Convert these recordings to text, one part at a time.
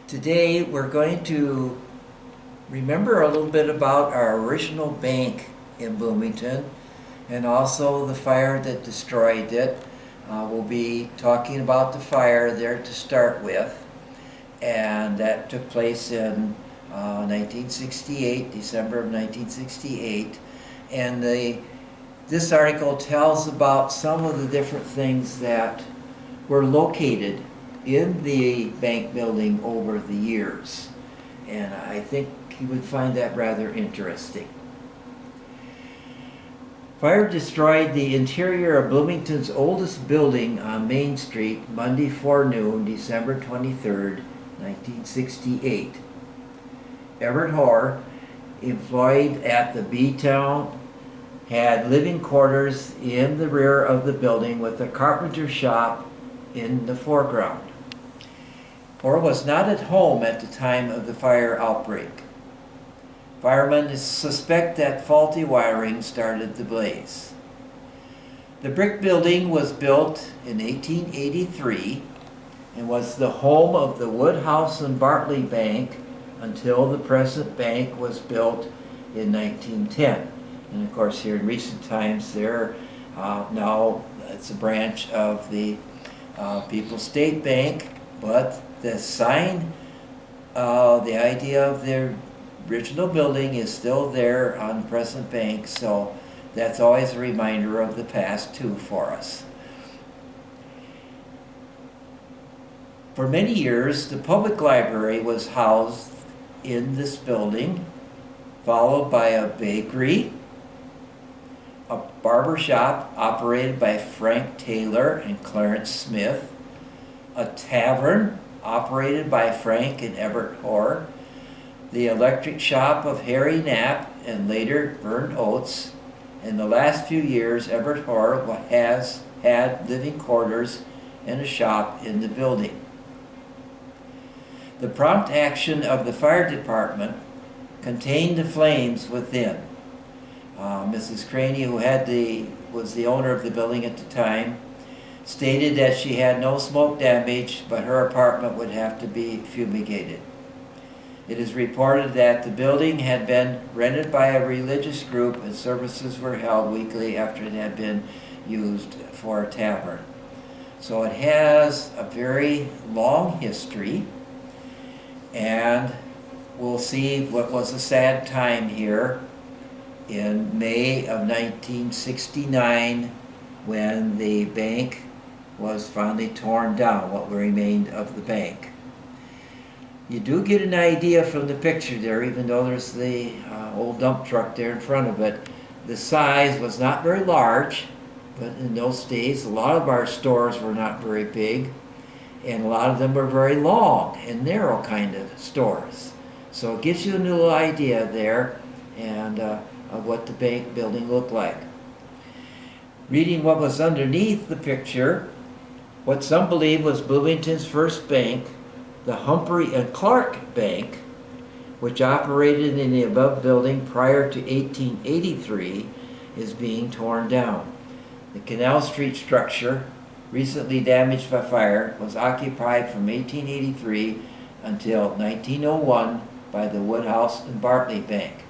Today we're going to remember a little bit about our original bank in Bloomington and also the fire that destroyed it. We'll be talking about the fire there to start with, and that took place in 1968, December of 1968. And this article tells about some of the different things that were located in the bank building over the years. And I think you would find that rather interesting. Fire destroyed the interior of Bloomington's oldest building on Main Street Monday forenoon, December 23rd, 1968. Everett Hoare, employed at the B-Town, had living quarters in the rear of the building with a carpenter shop in the foreground. Hoare was not at home at the time of the fire outbreak. Firemen suspect that faulty wiring started the blaze. The brick building was built in 1883 and was the home of the Woodhouse and Bartley Bank until the present bank was built in 1910. And of course, here in recent times, now it's a branch of the People's State Bank, but the sign, the idea of the original building is still there on present bank, so that's always a reminder of the past too for us. For many years, the public library was housed in this building, followed by a bakery, a barber shop operated by Frank Taylor and Clarence Smith, a tavern operated by Frank and Everett Hoare, the electric shop of Harry Knapp and later Vern Oates. In the last few years, Everett Hoare has had living quarters and a shop in the building. The prompt action of the fire department contained the flames within. Mrs. Craney, who was the owner of the building at the time, stated that she had no smoke damage, but her apartment would have to be fumigated. It is reported that the building had been rented by a religious group and services were held weekly after it had been used for a tavern. So it has a very long history, and we'll see what was a sad time here in May of 1969 when the bank was finally torn down, what remained of the bank. You do get an idea from the picture there, even though there's the old dump truck there in front of it. The size was not very large, but in those days a lot of our stores were not very big, and a lot of them were very long and narrow kind of stores. So it gives you a little idea there and of what the bank building looked like. Reading what was underneath the picture, what some believe was Bloomington's first bank, the Humphrey and Clark Bank, which operated in the above building prior to 1883, is being torn down. The Canal Street structure, recently damaged by fire, was occupied from 1883 until 1901 by the Woodhouse and Bartley Bank.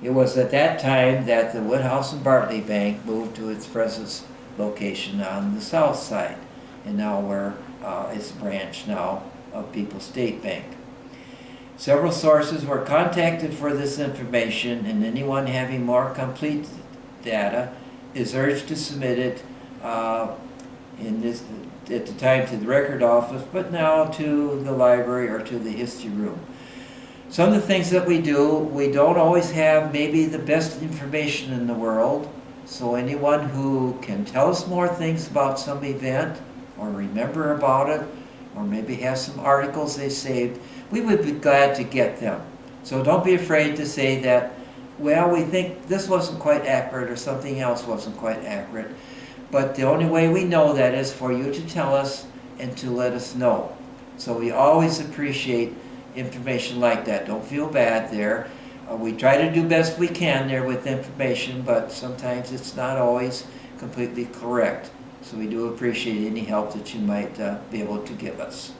It was at that time that the Woodhouse and Bartley Bank moved to its present location on the south side, and now where it's a branch now of People's State Bank. Several sources were contacted for this information, and anyone having more complete data is urged to submit it at the time to the record office, but now to the library or to the history room. Some of the things that we do, we don't always have maybe the best information in the world, so anyone who can tell us more things about some event or remember about it or maybe have some articles they saved, we would be glad to get them. So don't be afraid to say that, well, we think this wasn't quite accurate or something else wasn't quite accurate. But the only way we know that is for you to tell us and to let us know. So we always appreciate information like that. Don't feel bad there. We try to do best we can there with information, but sometimes it's not always completely correct. So we do appreciate any help that you might be able to give us.